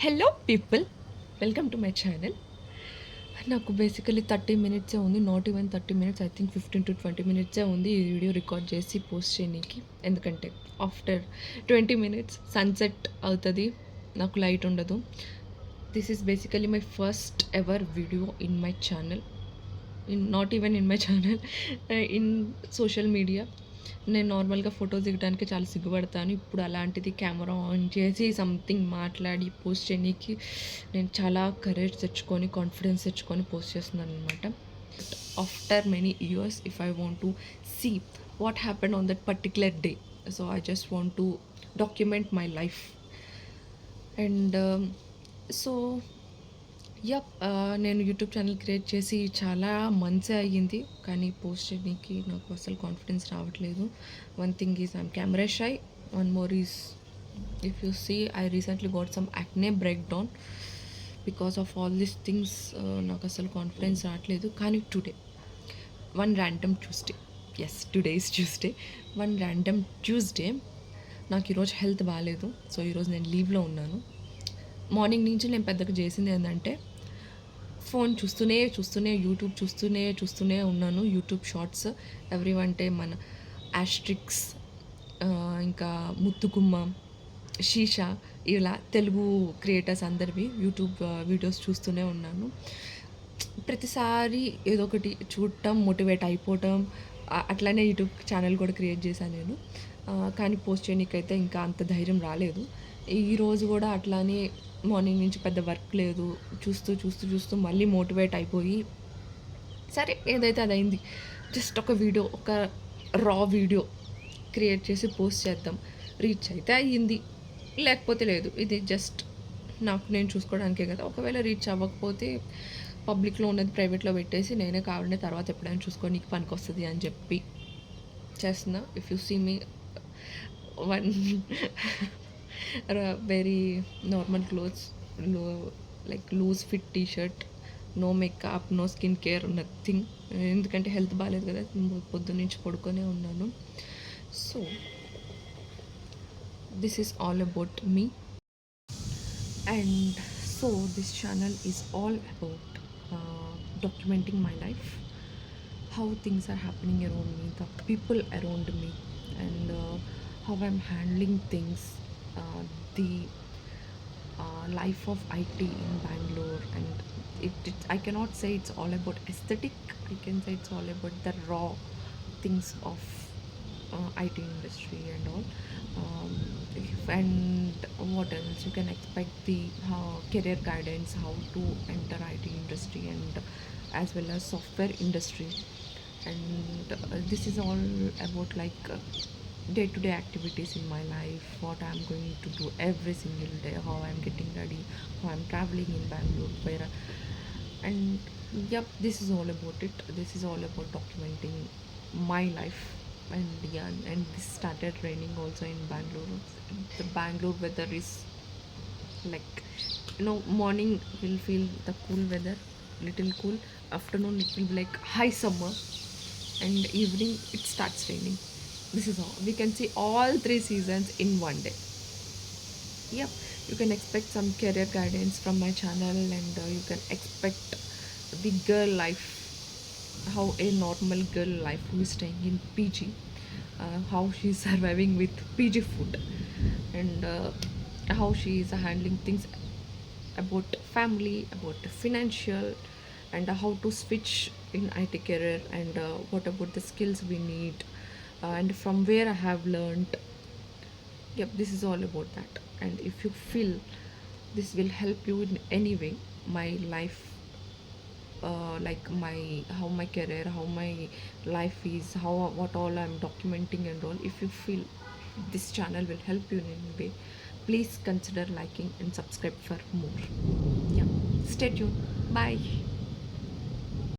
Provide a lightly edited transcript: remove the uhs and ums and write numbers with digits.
Hello people, welcome to my channel. నాకు basically 30 మినిట్సే ఉంది, not even 30 minutes, I think 15 to 20 మినిట్సే ఉంది ఈ video record చేసి పోస్ట్ చేయడానికి. ఎందుకంటే ఆఫ్టర్ 20 మినిట్స్ సన్సెట్ అవుతుంది, నాకు లైట్ ఉండదు. This is basically my first ever video in my channel, not even in my channel, in social media. నేను నార్మల్గా ఫొటోస్ దిగడానికి చాలా సిగ్గుపడతాను. ఇప్పుడు అలాంటిది కెమెరా ఆన్ చేసి సంథింగ్ మాట్లాడి పోస్ట్ చేయడానికి నేను చాలా కరేజ్ తెచ్చుకొని, కాన్ఫిడెన్స్ తెచ్చుకొని పోస్ట్ చేస్తున్నాను అనమాట. After many years, if I want to see what happened on that particular day, so I just want to document my life. And so yup, నేను యూట్యూబ్ ఛానల్ క్రియేట్ చేసి చాలా మంత్సే అయ్యింది, కానీ post చేయడానికి నాకు అసలు కాన్ఫిడెన్స్ రావట్లేదు. One thing is I'm camera shy, one more is if you see I recently got some acne break down because of all these things. నాకు అసలు కాన్ఫిడెన్స్ రావట్లేదు. కానీ today one random Tuesday, yes today is Tuesday, one random Tuesday నాకు ఈరోజు health బాగాలేదు. So ఈరోజు నేను లీవ్లో ఉన్నాను. మార్నింగ్ నుంచి నేను పెద్దగా చేసింది ఏంటంటే ఫోన్ చూస్తూనే యూట్యూబ్ చూస్తూనే ఉన్నాను. యూట్యూబ్ షార్ట్స్ అంటే మన యాస్ట్రిక్స్, ఇంకా ముత్తుగుమ్మ, షీషా, ఇలా తెలుగు క్రియేటర్స్ అందరివి యూట్యూబ్ వీడియోస్ చూస్తూనే ఉన్నాను. ప్రతిసారి ఏదో ఒకటి చూడటం, మోటివేట్ అయిపోవటం, అట్లానే యూట్యూబ్ ఛానల్ కూడా క్రియేట్ చేశాను నేను. కానీ పోస్ట్ చేయడానికైతే ఇంకా అంత ధైర్యం రాలేదు. ఈరోజు కూడా అట్లానే మార్నింగ్ నుంచి పెద్ద వర్క్ లేదు, చూస్తూ మళ్ళీ మోటివేట్ అయిపోయి సరే ఏదైతే అది అయింది, జస్ట్ ఒక వీడియో, ఒక రా వీడియో క్రియేట్ చేసి పోస్ట్ చేద్దాం. రీచ్ అయితే అయ్యింది, లేకపోతే లేదు. ఇది జస్ట్ నాకు నేను చూసుకోవడానికే కదా. ఒకవేళ రీచ్ అవ్వకపోతే పబ్లిక్లో ఉన్నది ప్రైవేట్లో పెట్టేసి నేనే కావాలంటే తర్వాత ఎప్పుడైనా చూసుకొని నీకు పనికి వస్తుంది అని చెప్పి చేస్తున్నా. If you see me one very normal clothes, like loose fit T-shirt, no makeup, no skin care, nothing. ఎందుకంటే హెల్త్ బాగాలేదు కదా, పొద్దున్నుంచి పడుకొనే ఉన్నాను. So this is all about me. And so this channel is all about documenting my life, how things are happening around me, the people around me, and how I'm handling things, the life of IT in Bangalore. And I cannot say it's all about aesthetic, I can say it's all about the raw things of IT industry and all. And what else you can expect, the career guidance, how to enter IT industry, and as well as software industry. And this is all about like day-to-day activities in my life, what I'm going to do every single day, how I'm getting ready, how I'm traveling in Bangalore, where and yep, this is all about it. This is all about documenting my life. And yeah, and this started raining also in Bangalore. The Bangalore weather is like, morning will feel the cool weather, little cool. Afternoon it will be like high summer, and evening it starts raining. This is all we can see, all three seasons in one day. Yep, you can expect some career guidance from my channel, and you can expect the girl life, how a normal girl life who is staying in PG, how she is surviving with PG food, and how she is handling things about family, about financial, and how to switch in IT career, and what about the skills we need, and from where I have learned. Yep, this is all about that. And if you feel this will help you in any way, my life, like how my career, how my life is, how what all I'm documenting and all, if you feel this channel will help you in any way, please consider liking and subscribe for more. Yeah, stay tuned. Bye.